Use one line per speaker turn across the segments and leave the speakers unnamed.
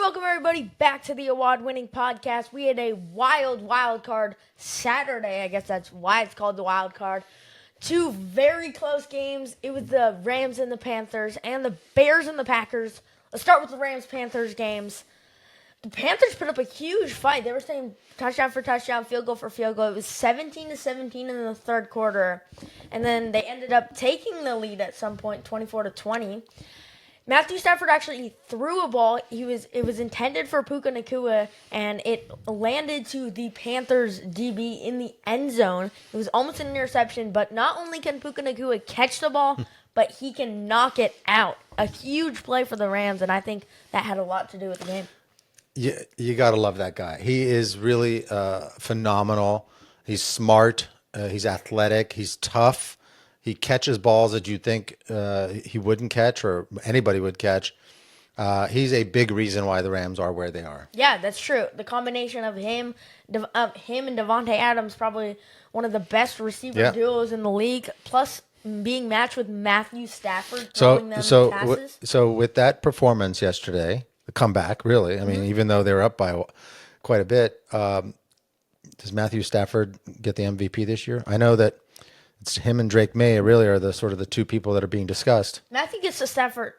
welcome everybody back to the award-winning podcast. We had a wild card Saturday. I guess that's why it's called the wild card. Two very close games. It was the Rams and the Panthers and the Bears and the Packers. Let's start with the Rams-Panthers games. The Panthers put up a huge fight. They were saying touchdown for touchdown, field goal for field goal. It was 17-17 in the third quarter. And then they ended up taking the lead at some point, 24-20. Matthew Stafford actually threw a ball. It was intended for Puka Nacua, and it landed to the Panthers DB in the end zone. It was almost an interception, but not only can Puka Nacua catch the ball, but he can knock it out. A huge play for the Rams, and I think that had a lot to do with the game.
Yeah, you got to love that guy. He is really phenomenal. He's smart. He's athletic. He's tough. He catches balls that you think he wouldn't catch or anybody would catch. He's a big reason why the Rams are where they are.
Yeah, that's true. The combination of him and Devontae Adams, probably one of the best receiver duos in the league, plus being matched with Matthew Stafford throwing them passes.
So with that performance yesterday, the comeback, really, I mean, even though they were up by quite a bit, does Matthew Stafford get the MVP this year? I know that it's him and Drake May really are the sort of the two people that are being discussed.
Matthew Stafford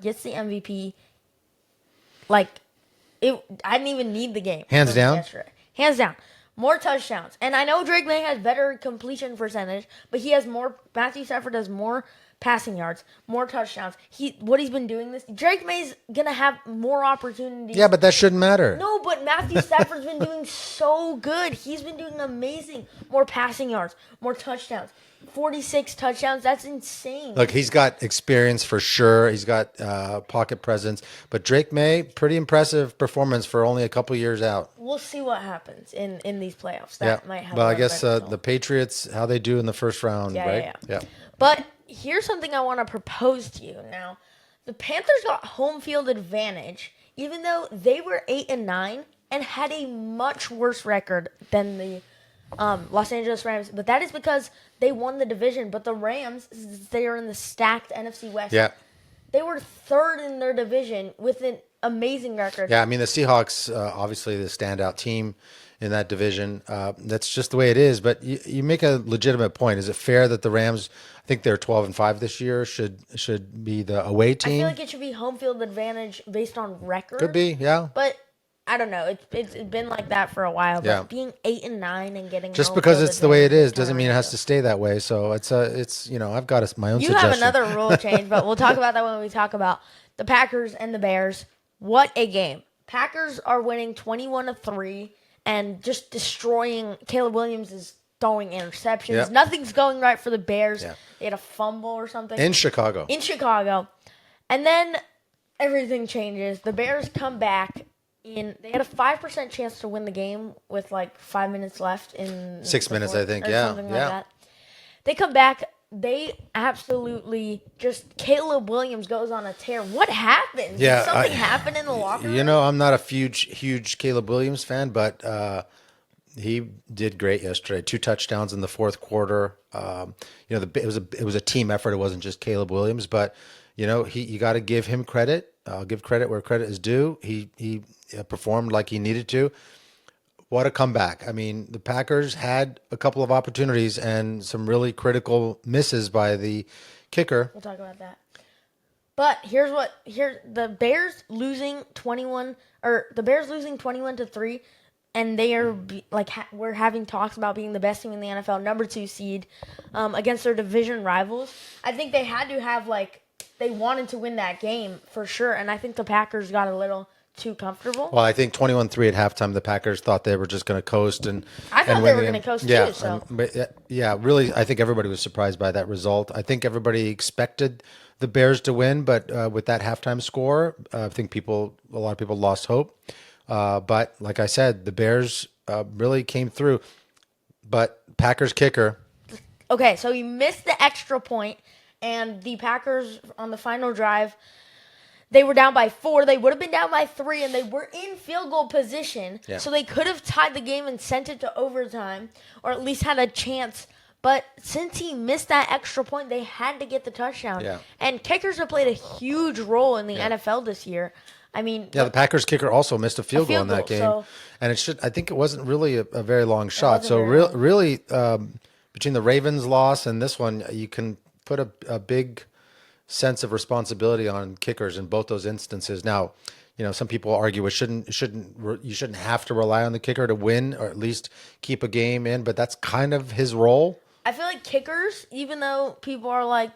gets the MVP. I didn't even need the game.
Hands down?
Yesterday. Hands down. More touchdowns. And I know Drake May has better completion percentage, but Matthew Stafford has more passing yards, more touchdowns. What he's been doing Drake May's going to have more opportunities.
Yeah, but that shouldn't matter.
No, but Matthew Stafford's been doing so good. He's been doing amazing. More passing yards, more touchdowns. 46 touchdowns. That's insane.
Look, he's got experience for sure. He's got pocket presence. But Drake May, pretty impressive performance for only a couple years out.
We'll see what happens in these playoffs. That might have.
Well, I guess the Patriots, how they do in the first round, right?
Yeah. But here's something I want to propose to you now. The Panthers got home field advantage, even though they were 8-9 and had a much worse record than the Los Angeles Rams. But that is because they won the division. But the Rams, they are in the stacked NFC West.
Yeah.
They were third in their division with an amazing record.
Yeah, I mean, the Seahawks, obviously the standout team in that division. That's just the way it is. But you make a legitimate point. Is it fair that the Rams, I think they're 12-5 this year, should be the away team?
I feel like it should be home field advantage based on record.
Could be, yeah.
But I don't know. It's been like that for a while. But being 8-9 and getting
just because it's the way it is doesn't mean it has to stay that way. So it's I've got my own suggestion.
You have another rule change, but we'll talk about that when we talk about the Packers and the Bears. What a game! Packers are winning 21-3 and just destroying. Caleb Williams is throwing interceptions. Yep. Nothing's going right for the Bears. Yeah. They had a fumble or something
in Chicago.
And then everything changes. The Bears come back. They had a 5% chance to win the game with 5 minutes left in
6 minutes, I think.
Something like that. They come back. They absolutely Caleb Williams goes on a tear. What happened?
Yeah,
Did something happen in the locker room?
I'm not a huge Caleb Williams fan, but he did great yesterday. 2 touchdowns in the fourth quarter. It was a team effort. It wasn't just Caleb Williams, but you got to give him credit. I'll give credit where credit is due. He performed like he needed to. What a comeback. I mean, the Packers had a couple of opportunities and some really critical misses by the kicker.
We'll talk about that. But here's the Bears losing 21-3, and they are we're having talks about being the best team in the NFL, number 2 seed, against their division rivals. I think they had to have they wanted to win that game for sure, and I think the Packers got a little too comfortable.
Well, I think 21-3 at halftime, the Packers thought they were just going to coast.
I thought they were going to coast too. So.
Really, I think everybody was surprised by that result. I think everybody expected the Bears to win, but with that halftime score, I think a lot of people lost hope. But like I said, the Bears really came through. But Packers kicker.
Okay, so he missed the extra point, and the Packers on the final drive, they were down by 4. They would have been down by 3, and they were in field goal position. Yeah. So they could have tied the game and sent it to overtime, or at least had a chance. But since he missed that extra point, they had to get the touchdown. Yeah. And kickers have played a huge role in the NFL this year. I mean,
Yeah, the Packers kicker also missed a field goal
field
in that
goal,
game,
so-
and I think it wasn't really a very long shot.
wasn't
So
very long.
really, between the Ravens' loss and this one, you can put a big sense of responsibility on kickers in both those instances. Now, some people argue you shouldn't have to rely on the kicker to win or at least keep a game in, but that's kind of his role.
I feel like kickers, even though people are like,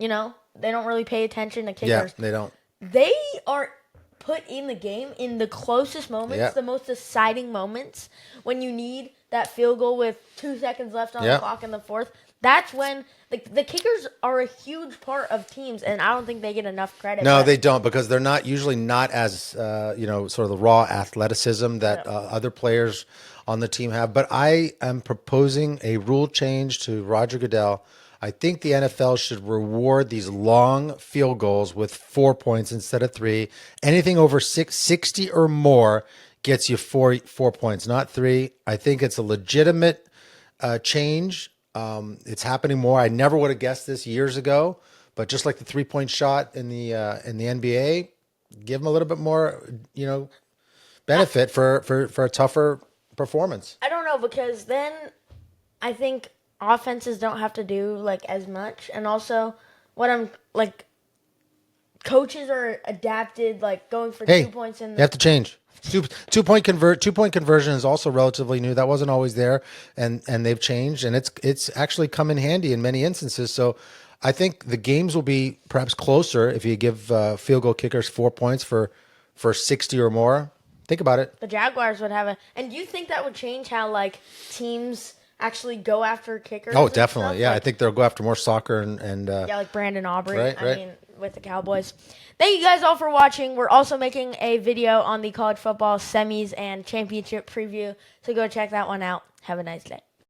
they don't really pay attention to kickers.
Yeah, they don't.
They are put in the game in the closest moments,
Yeah.
the most deciding moments, when you need that field goal with 2 seconds left on
Yeah.
the clock in the fourth. That's when the kickers are a huge part of teams, and I don't think they get enough credit.
No,
but
they don't, because they're usually not as sort of the raw athleticism that other players on the team have. But I am proposing a rule change to Roger Goodell. I think the NFL should reward these long field goals with 4 points instead of 3. Anything over 60 or more gets you four points, not 3. I think it's a legitimate change. It's happening more. I never would have guessed this years ago, but just like the 3-point shot in the NBA, give them a little bit more, benefit for a tougher performance.
I don't know, because then I think offenses don't have to do like as much, and also what I'm like, coaches are adapted, like going for 2 points in
you have to change. Two point conversion is also relatively new. That wasn't always there, and they've changed, and it's actually come in handy in many instances. So I think the games will be perhaps closer if you give field goal kickers 4 points for 60 or more. Think about it.
the Jaguars would have and do you think that would change how like teams actually go after kickers?
Oh,
and
definitely.
stuff?
Yeah, I
Like,
think they'll go after more soccer and
like Brandon Aubrey.
Right,
I
right.
mean, with the Cowboys. Thank you guys all for watching. We're also making a video on the college football semis and championship preview, so go check that one out. Have a nice day.